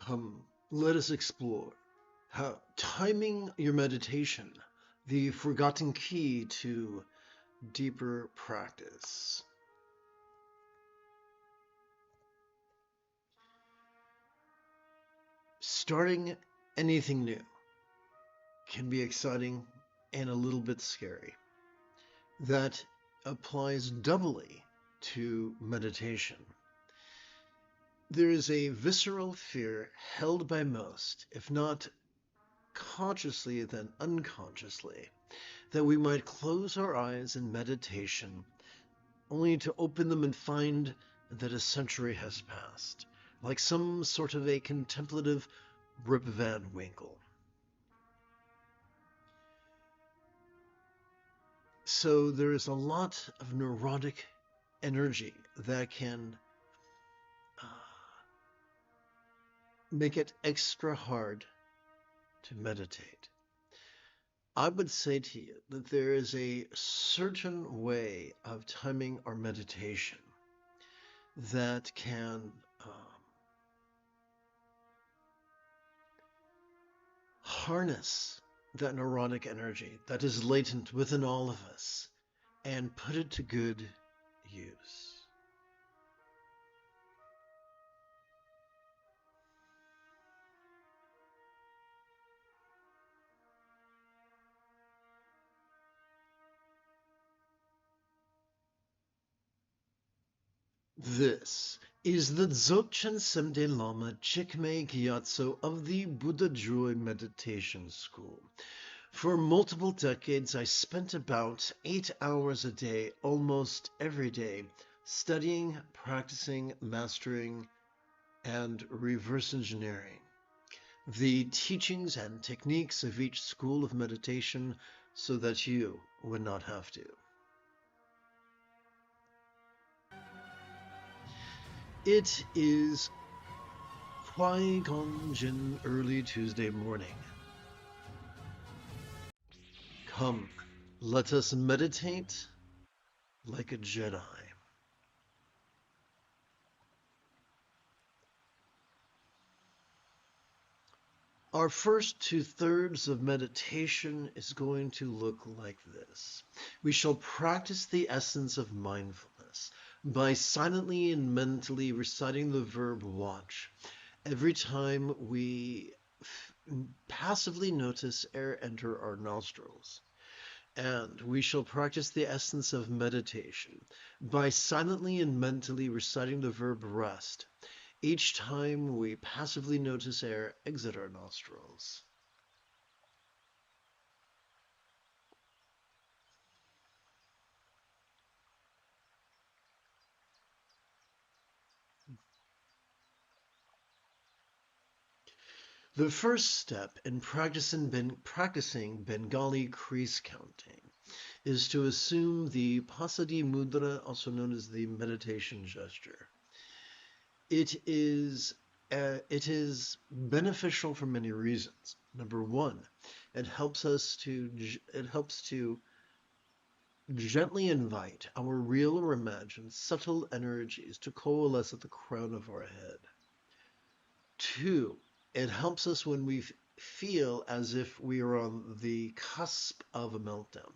Come, let us explore how timing your meditation, the forgotten key to deeper practice. Starting anything new can be exciting and a little bit scary. That applies doubly to meditation. There is a visceral fear held by most, if not consciously then unconsciously, that we might close our eyes in meditation only to open them and find that a century has passed, like some sort of a contemplative Rip Van Winkle. So there is a lot of neurotic energy that can make it extra hard to meditate. I would say to you that there is a certain way of timing our meditation that can harness that neurotic energy that is latent within all of us and put it to good use. This is the Dzogchen Semde Lama Jigme Gyatso of the Buddha Joy Meditation School. For multiple decades, I spent about 8 hours a day, almost every day, studying, practicing, mastering, and reverse engineering the teachings and techniques of each school of meditation so that you would not have to. It is Kwai Gong Jin early Tuesday morning. Come, let us meditate like a Jedi. Our first 2/3 of meditation is going to look like this. We shall practice the essence of mindfulness by silently and mentally reciting the verb watch every time we passively notice air enter our nostrils. And we shall practice the essence of meditation by silently and mentally reciting the verb rest each time we passively notice air exit our nostrils. The first step in practicing Bengali crease counting is to assume the Pasadi Mudra, also known as the meditation gesture. It is beneficial for many reasons. Number one, it helps to gently invite our real or imagined subtle energies to coalesce at the crown of our head. Two, it helps us when we feel as if we are on the cusp of a meltdown.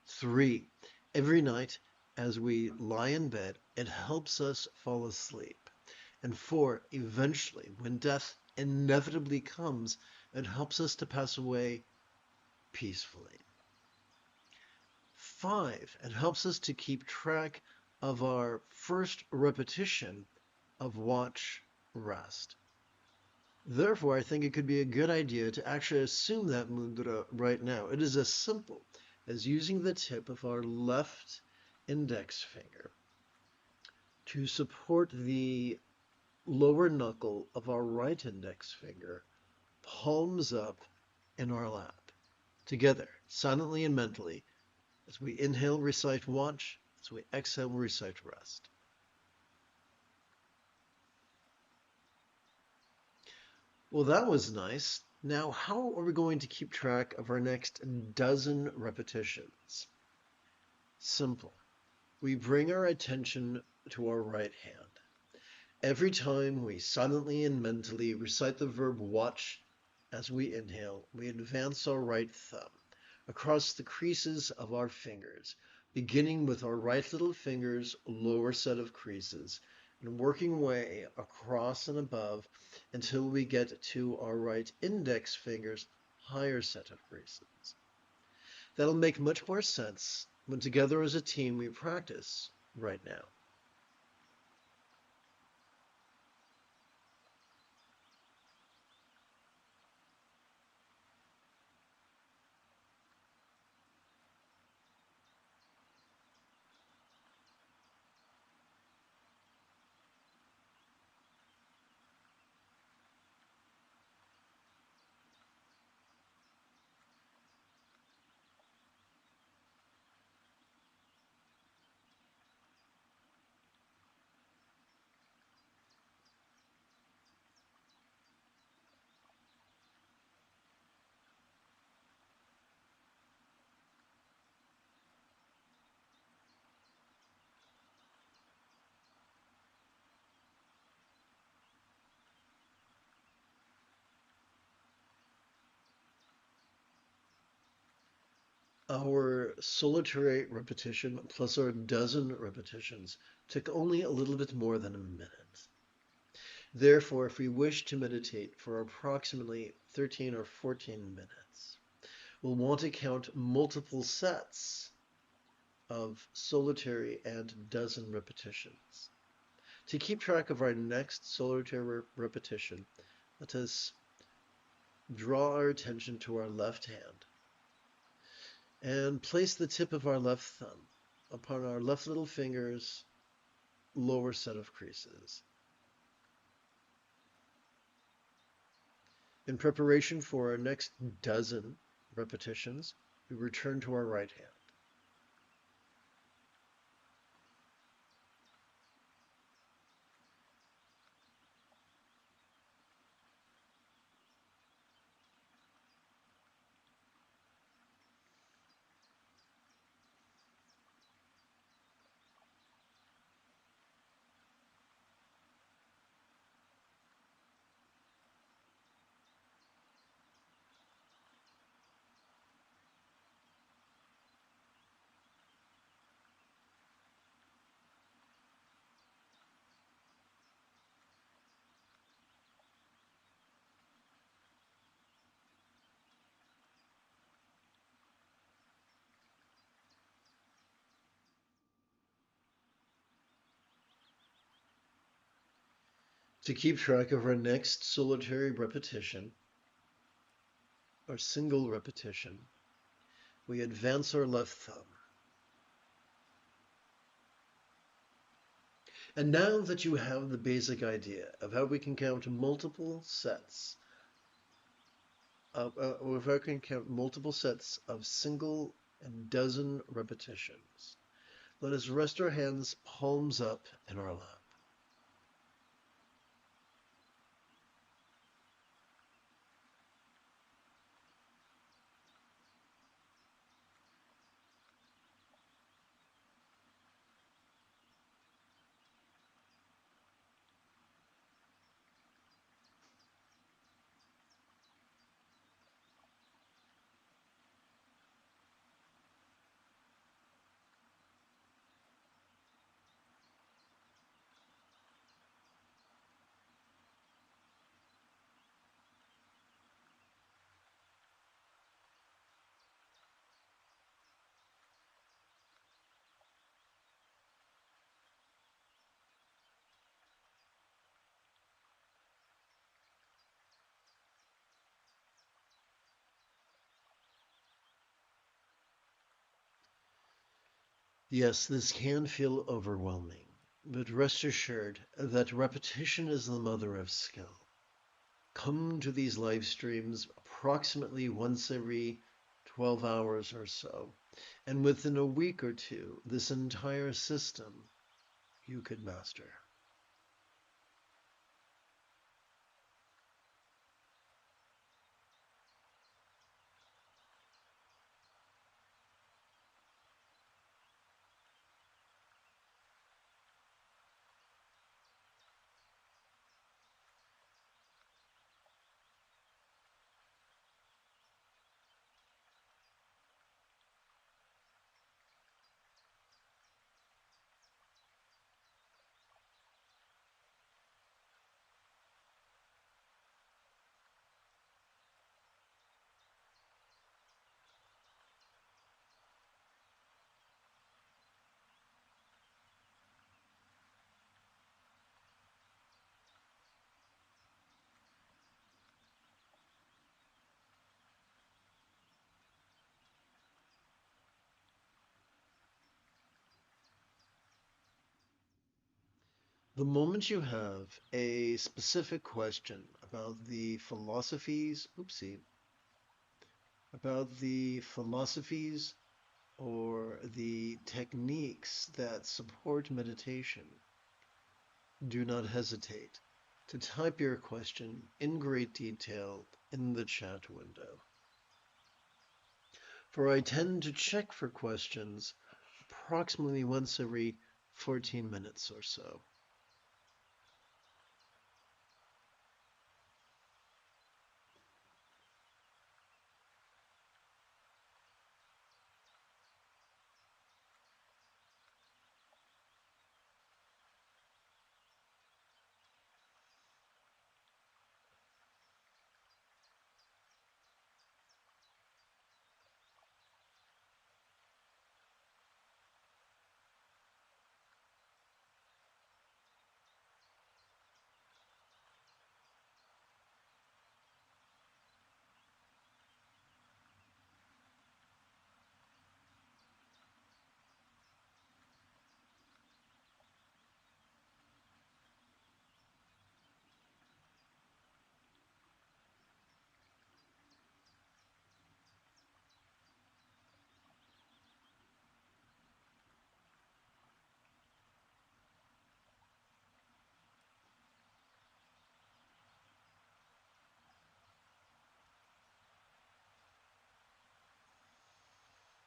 Three, every night as we lie in bed, it helps us fall asleep. And four, eventually, when death inevitably comes, it helps us to pass away peacefully. Five, it helps us to keep track of our first repetition of watch, rest. Therefore, I think it could be a good idea to actually assume that mudra right now. It is as simple as using the tip of our left index finger to support the lower knuckle of our right index finger, palms up in our lap. Together, silently and mentally, as we inhale, recite watch, as we exhale, recite rest. Well, that was nice. Now, how are we going to keep track of our next dozen repetitions? Simple. We bring our attention to our right hand. Every time we silently and mentally recite the verb watch as we inhale, we advance our right thumb across the creases of our fingers, beginning with our right little finger's lower set of creases and working way across and above until we get to our right index finger's higher set of creases. That'll make much more sense when together as a team we practice right now. Our solitary repetition plus our dozen repetitions took only a little bit more than a minute. Therefore, if we wish to meditate for approximately 13 or 14 minutes, we'll want to count multiple sets of solitary and dozen repetitions. To keep track of our next solitary repetition, let us draw our attention to our left hand and place the tip of our left thumb upon our left little finger's lower set of creases. In preparation for our next dozen repetitions, we return to our right hand. To keep track of our next solitary repetition, or single repetition, we advance our left thumb. And now that you have the basic idea of how we can count multiple sets of single and dozen repetitions, let us rest our hands palms up in our lap. Yes, this can feel overwhelming, but rest assured that repetition is the mother of skill. Come to these live streams approximately once every 12 hours or so, and within a week or two, this entire system you could master. The moment you have a specific question about the philosophies, about the philosophies or the techniques that support meditation, do not hesitate to type your question in great detail in the chat window. For I tend to check for questions approximately once every 14 minutes or so.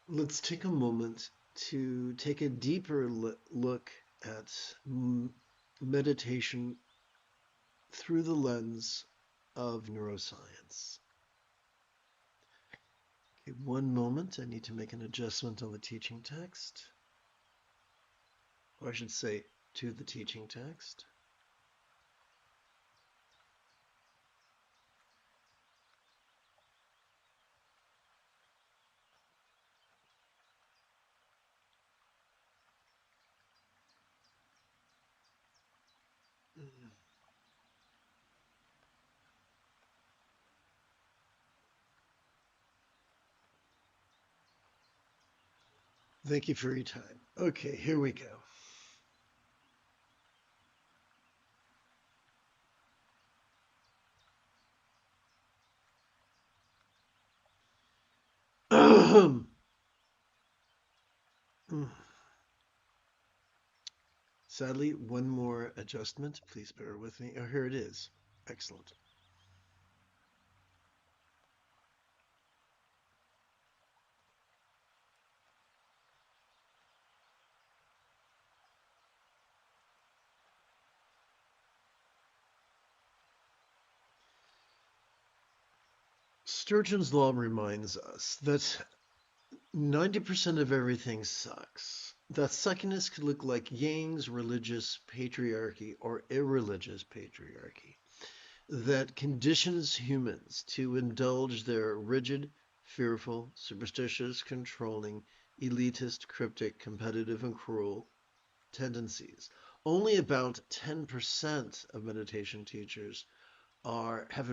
Let's take a moment to take a deeper look at meditation through the lens of neuroscience. Okay, one moment, I need to make an adjustment on the teaching text, or I should say to the teaching text. Thank you for your time. Okay, here we go. Sadly, one more adjustment. Please bear with me. Oh, here it is. Excellent. Sturgeon's law reminds us that 90% of everything sucks. That suckiness could look like Yang's religious patriarchy or irreligious patriarchy that conditions humans to indulge their rigid, fearful, superstitious, controlling, elitist, cryptic, competitive, and cruel tendencies. Only about 10% of meditation teachers have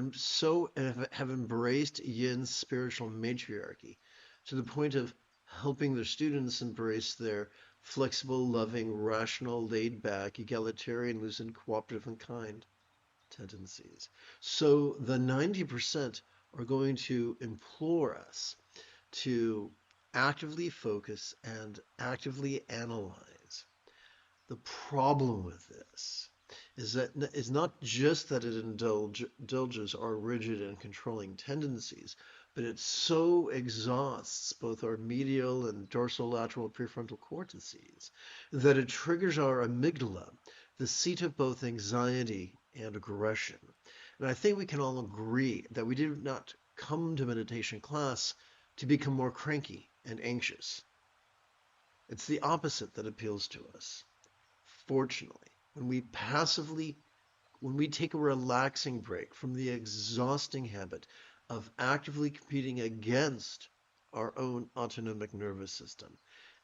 embraced Yin's spiritual matriarchy to the point of helping their students embrace their flexible, loving, rational, laid back, egalitarian, lucid, cooperative, and kind tendencies. So the 90% are going to implore us to actively focus and actively analyze. The problem with this is not just that it indulges our rigid and controlling tendencies, but it so exhausts both our medial and dorsolateral prefrontal cortices that it triggers our amygdala, the seat of both anxiety and aggression. And I think we can all agree that we did not come to meditation class to become more cranky and anxious. It's the opposite that appeals to us. Fortunately, when we take a relaxing break from the exhausting habit of actively competing against our own autonomic nervous system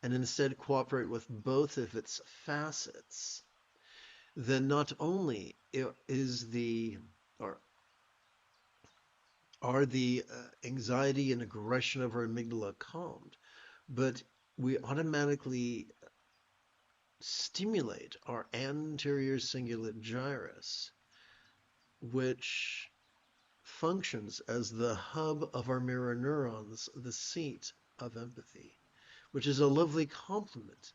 and instead cooperate with both of its facets, then not only is the or are the anxiety and aggression of our amygdala calmed, but we automatically stimulate our anterior cingulate gyrus, which functions as the hub of our mirror neurons, the seat of empathy, which is a lovely complement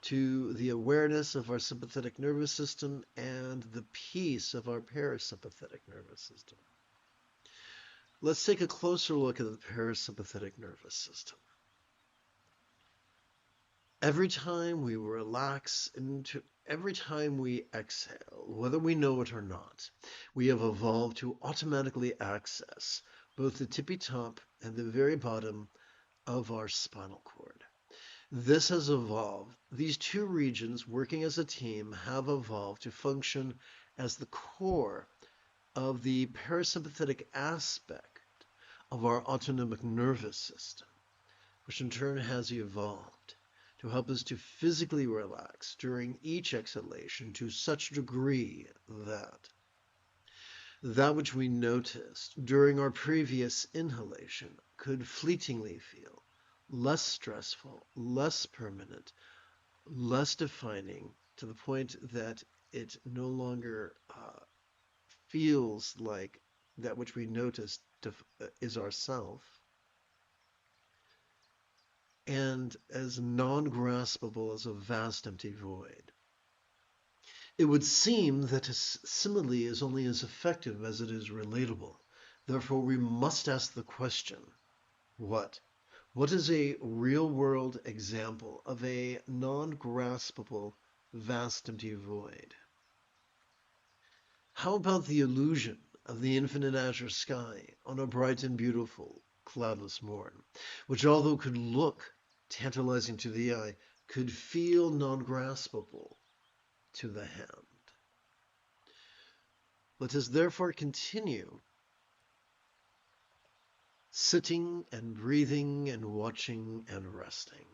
to the awareness of our sympathetic nervous system and the peace of our parasympathetic nervous system. Let's take a closer look at the parasympathetic nervous system. Every time we every time we exhale, whether we know it or not, we have evolved to automatically access both the tippy top and the very bottom of our spinal cord. This has evolved. These two regions working as a team have evolved to function as the core of the parasympathetic aspect of our autonomic nervous system, which in turn has evolved to help us to physically relax during each exhalation to such a degree that which we noticed during our previous inhalation could fleetingly feel less stressful, less permanent, less defining, to the point that it no longer feels like that which we noticed is ourself, and as non-graspable as a vast empty void. It would seem that a simile is only as effective as it is relatable. Therefore, we must ask the question, what? What is a real-world example of a non-graspable, vast empty void? How about the illusion of the infinite azure sky on a bright and beautiful, cloudless morn, which although could look tantalizing to the eye, could feel non-graspable to the hand? Let us therefore continue sitting and breathing and watching and resting.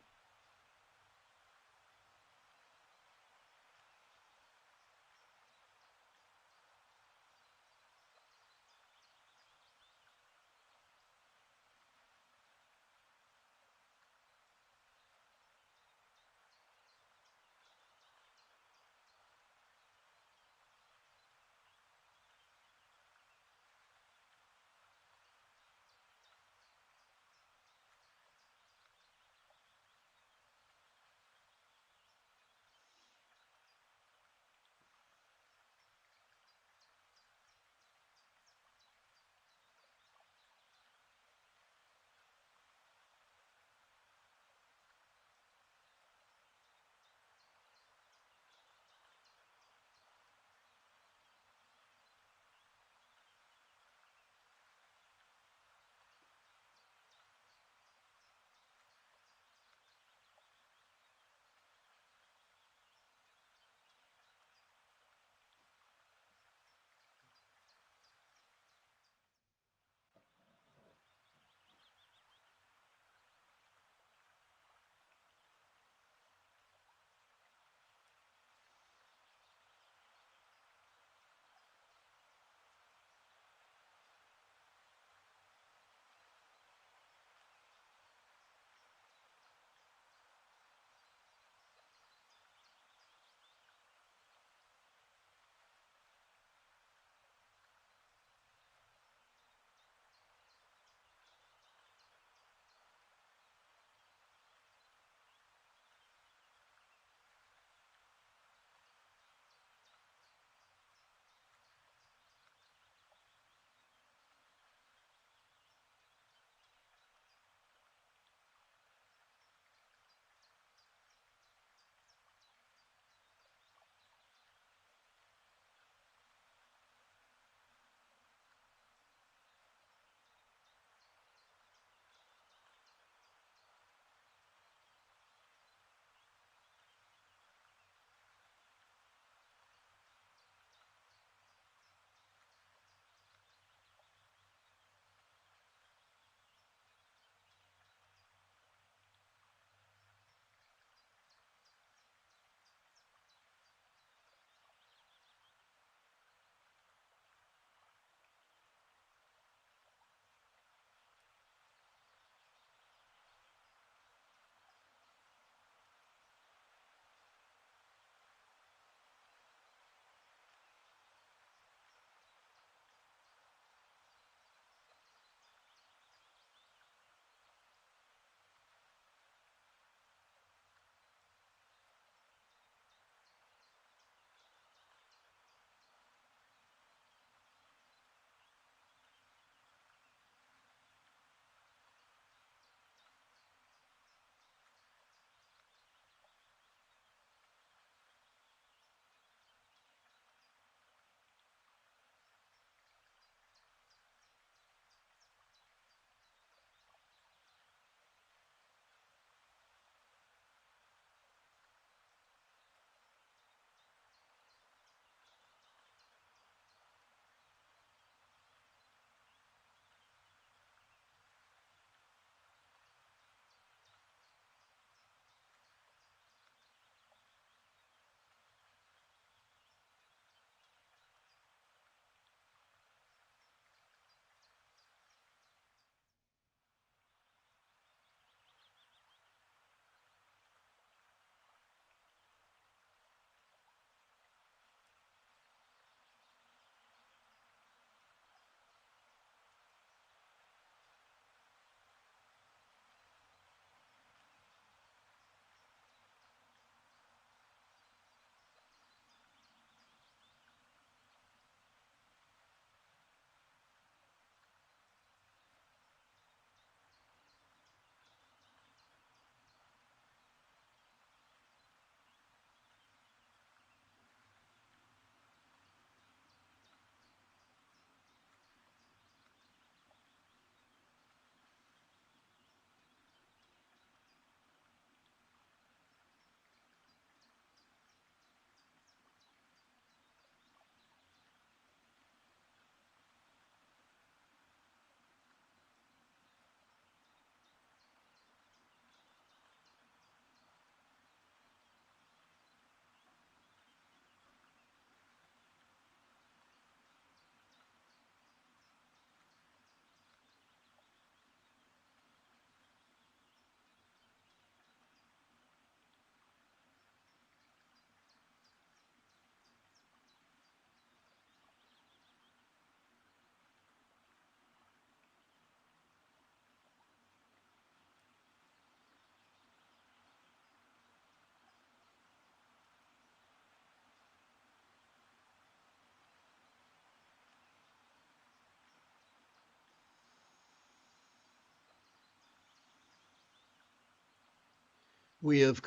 We have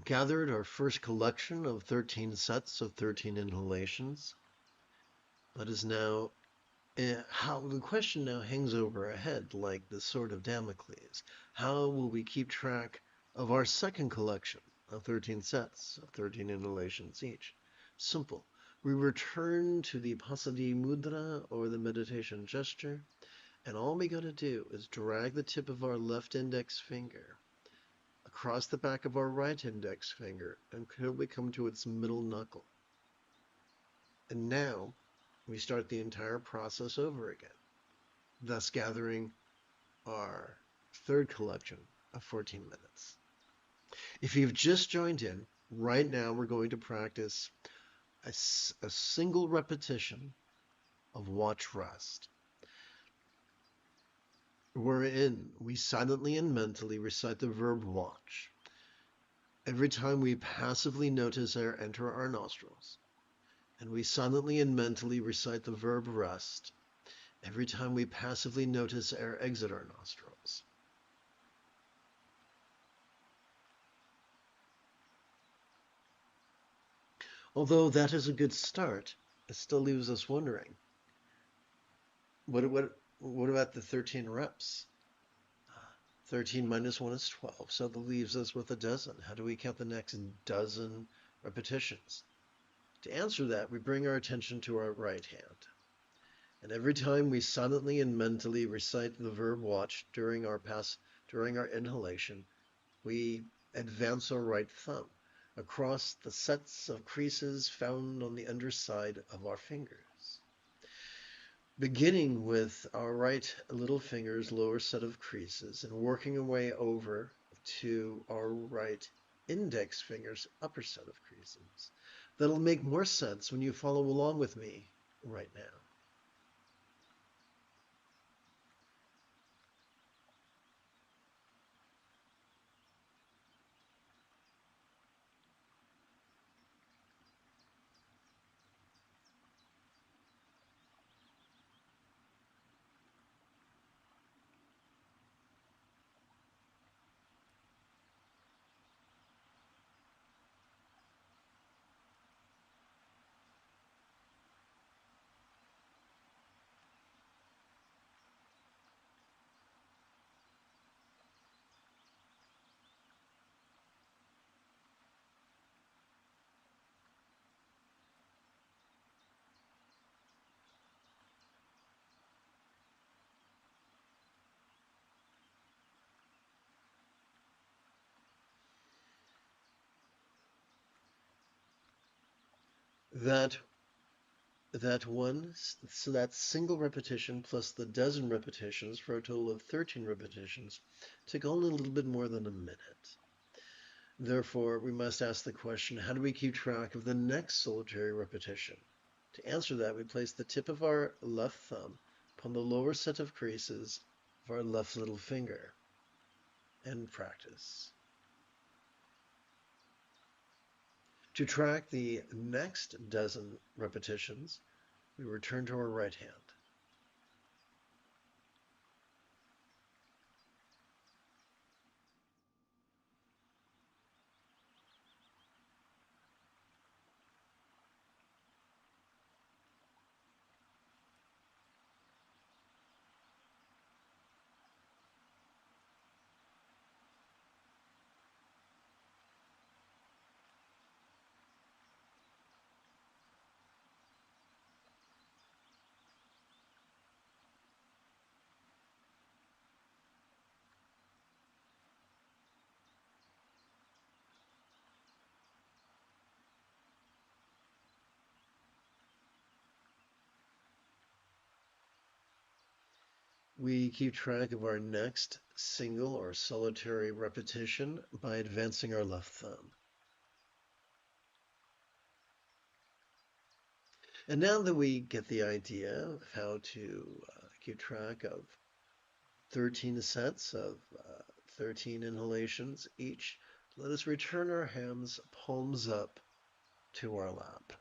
gathered our first collection of 13 sets of 13 inhalations. Let us now, how the question now hangs over our head like the sword of Damocles. How will we keep track of our second collection of 13 sets of 13 inhalations each? Simple. We return to the Pasadi Mudra or the meditation gesture, and all we got to do is drag the tip of our left index finger across the back of our right index finger until we come to its middle knuckle. And now we start the entire process over again, thus gathering our third collection of 14 minutes. If you've just joined in, right now we're going to practice a single repetition of watch rest, wherein we silently and mentally recite the verb watch every time we passively notice air enter our nostrils, and we silently and mentally recite the verb rest every time we passively notice air exit our nostrils. Although that is a good start, it still leaves us wondering, what about the 13 reps? 13 minus 1 is 12, so that leaves us with a dozen. How do we count the next dozen repetitions? To answer that, we bring our attention to our right hand. And every time we silently and mentally recite the verb watch during our inhalation, we advance our right thumb across the sets of creases found on the underside of our fingers. Beginning with our right little finger's lower set of creases and working our way over to our right index finger's upper set of creases. That'll make more sense when you follow along with me right now. That single repetition plus the dozen repetitions for a total of 13 repetitions took only a little bit more than a minute. Therefore, we must ask the question, how do we keep track of the next solitary repetition? To answer that, we place the tip of our left thumb upon the lower set of creases of our left little finger and practice. To track the next dozen repetitions, we return to our right hand. We keep track of our next single or solitary repetition by advancing our left thumb. And now that we get the idea of how to keep track of 13 sets of 13 inhalations each, let us return our hands palms up to our lap.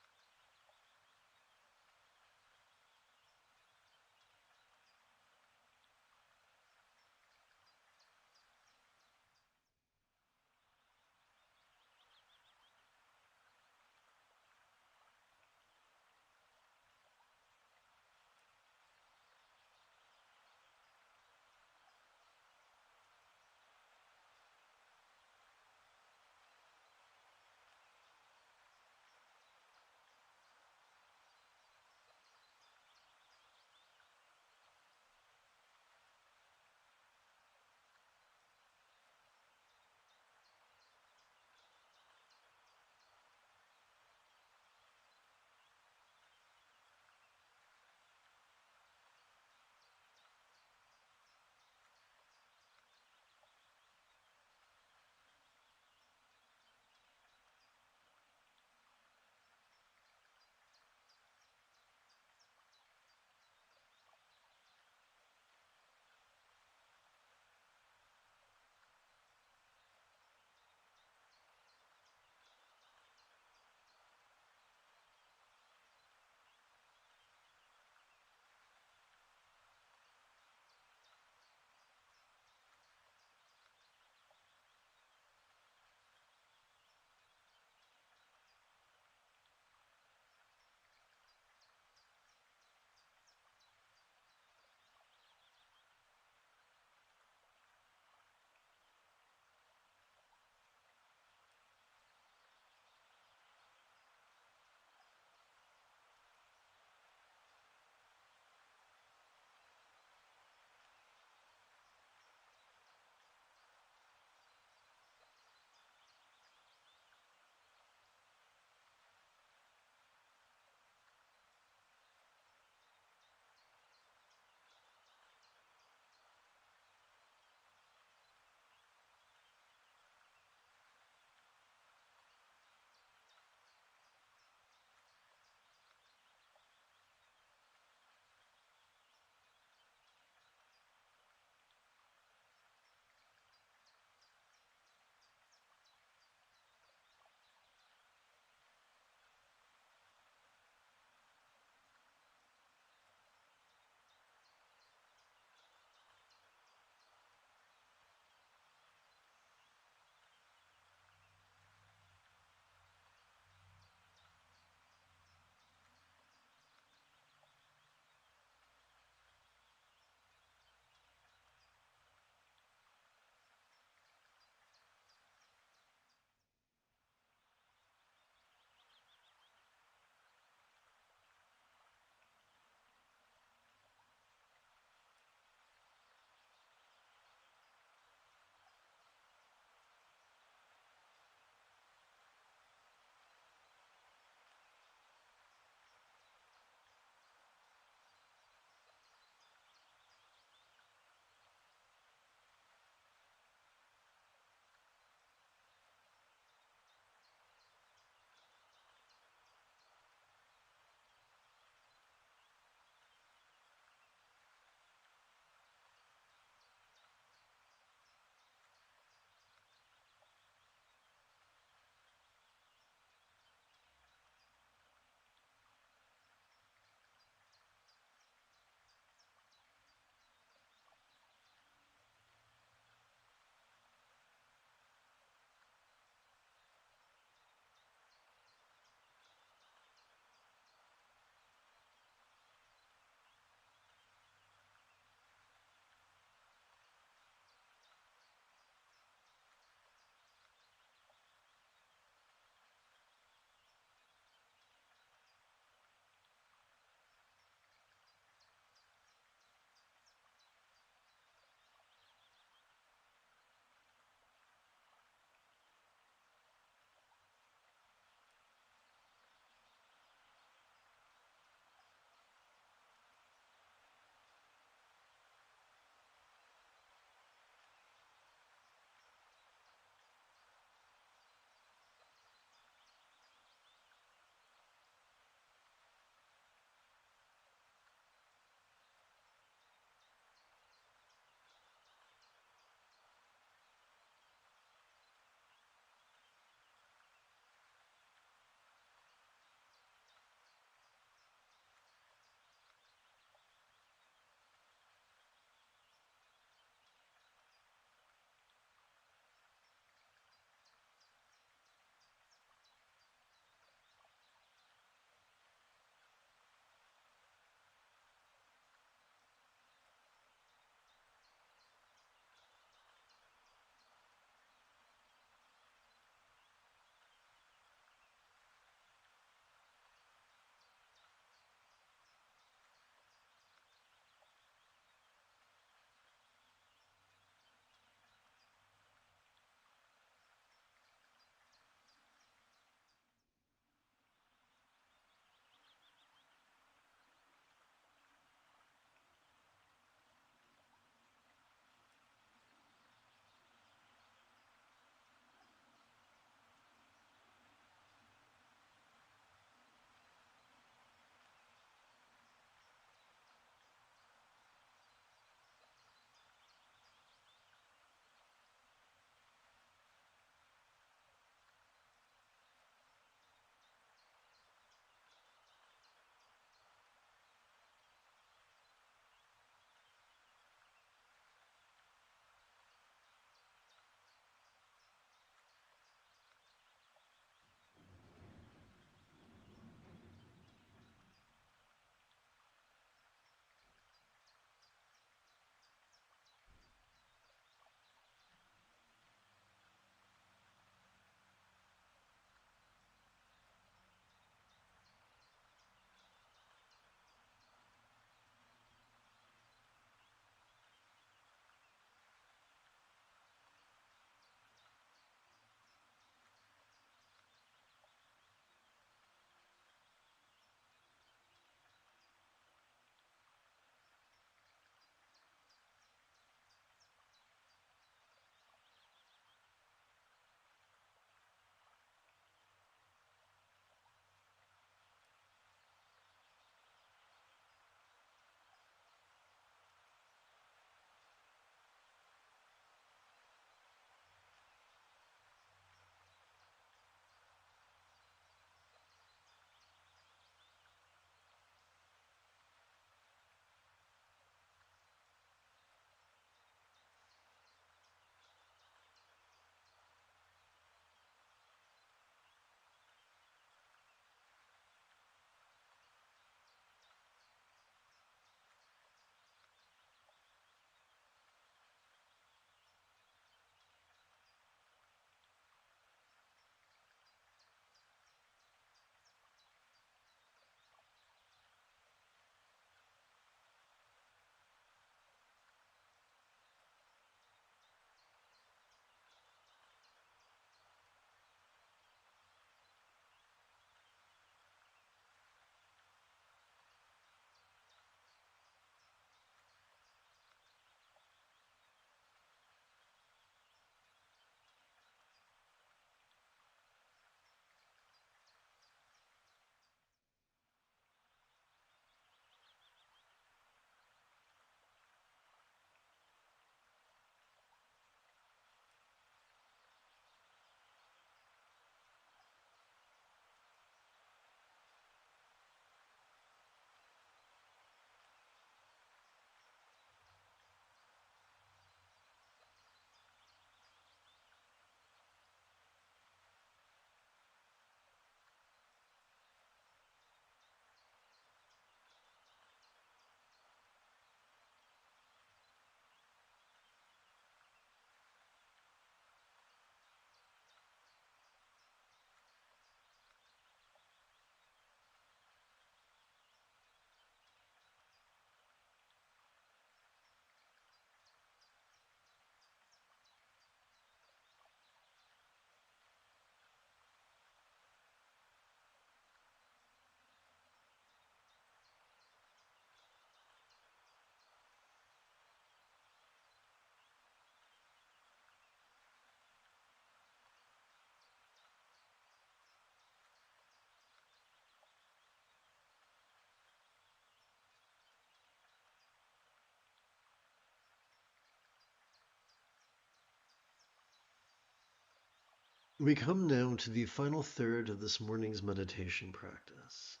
We come now to the final third of this morning's meditation practice.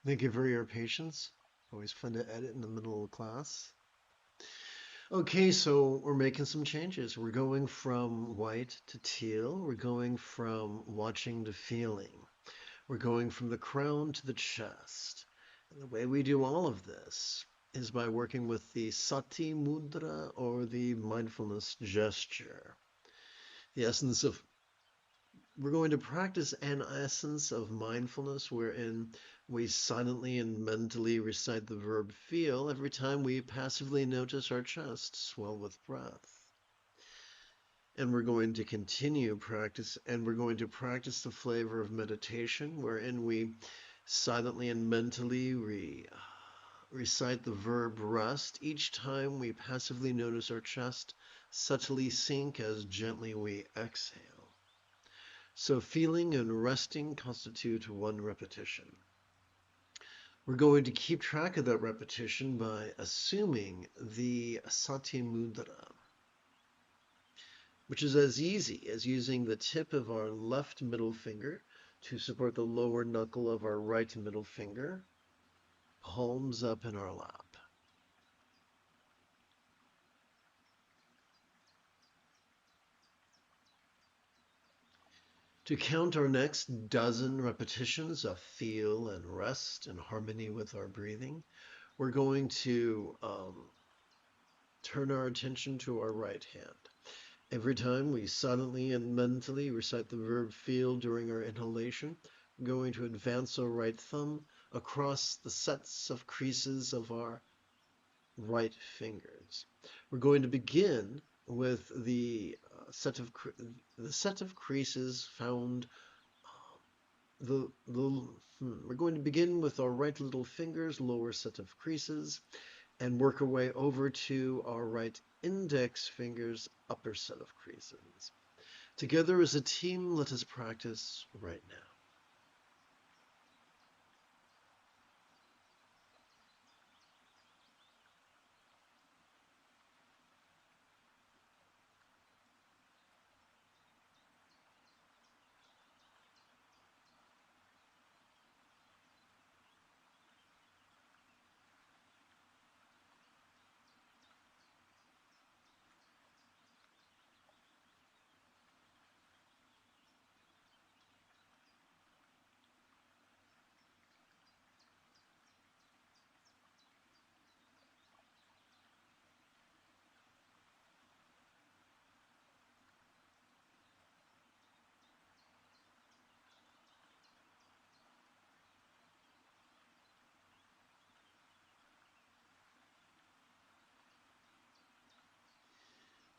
Thank you for your patience. Always fun to edit in the middle of class. Okay, so we're making some changes. We're going from white to teal. We're going from watching to feeling. We're going from the crown to the chest. And the way we do all of this is by working with the sati mudra or the mindfulness gesture. The essence of We're going to practice an essence of mindfulness wherein we silently and mentally recite the verb feel every time we passively notice our chest swell with breath. And we're going to continue practice, and we're going to practice the flavor of meditation wherein we silently and mentally recite the verb rest each time we passively notice our chest subtly sink as gently we exhale. So feeling and resting constitute one repetition. We're going to keep track of that repetition by assuming the sati mudra, which is as easy as using the tip of our left middle finger to support the lower knuckle of our right middle finger, palms up in our lap. To count our next dozen repetitions of feel and rest in harmony with our breathing, we're going to turn our attention to our right hand. Every time we silently and mentally recite the verb feel during our inhalation, we're going to advance our right thumb across the sets of creases of our right fingers. We're going to begin with the set of creases found. We're going to begin with our right little fingers, lower set of creases, and work our way over to our right index fingers, upper set of creases. Together as a team, let us practice right now.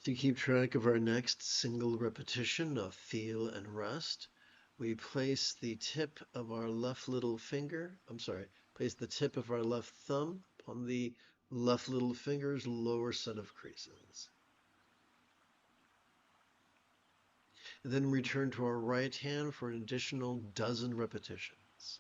To keep track of our next single repetition of feel and rest, we place the tip of our left little finger, place the tip of our left thumb upon the left little finger's lower set of creases. And then return to our right hand for an additional dozen repetitions.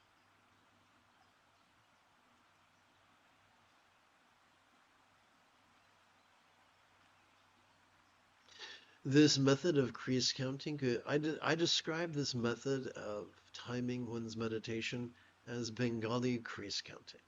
This method of crease counting, I describe this method of timing one's meditation as Bengali crease counting.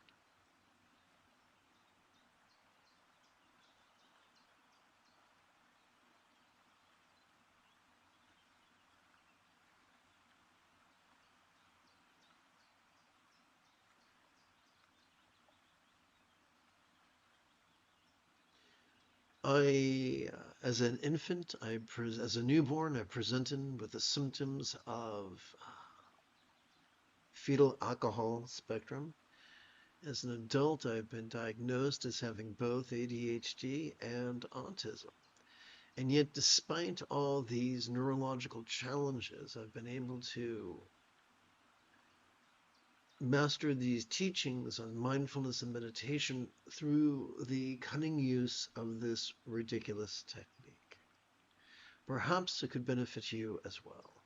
I As an infant, as a newborn, I presented with the symptoms of fetal alcohol spectrum. As an adult, I've been diagnosed as having both ADHD and autism. And yet, despite all these neurological challenges, I've been able to master these teachings on mindfulness and meditation through the cunning use of this ridiculous technique. Perhaps it could benefit you as well.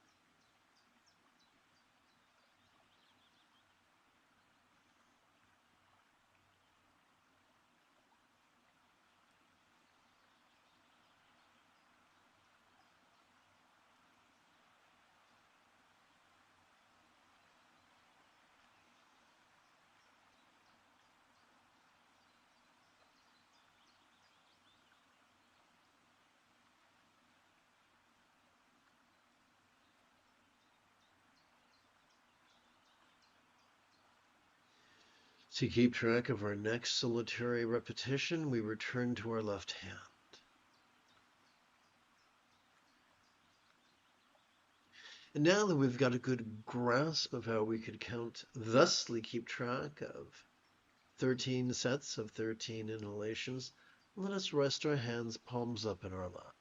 To keep track of our next solitary repetition, we return to our left hand. And now that we've got a good grasp of how we could count, thusly keep track of 13 sets of 13 inhalations, let us rest our hands palms up in our lap.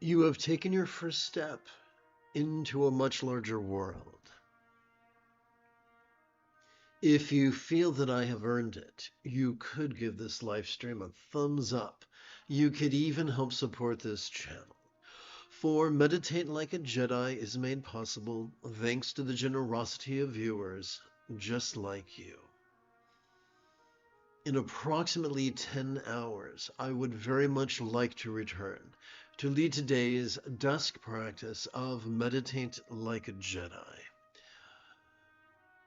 You have taken your first step into a much larger world. If you feel that I have earned it, you could give this live stream a thumbs up. You could even help support this channel. For Meditate Like a Jedi is made possible thanks to the generosity of viewers just like you. In approximately 10 hours, I would very much like to return to lead today's dusk practice of Meditate Like a Jedi.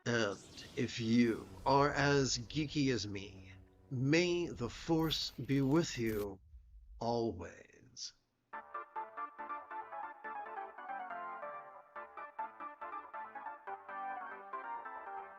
And if you are as geeky as me, may the Force be with you always.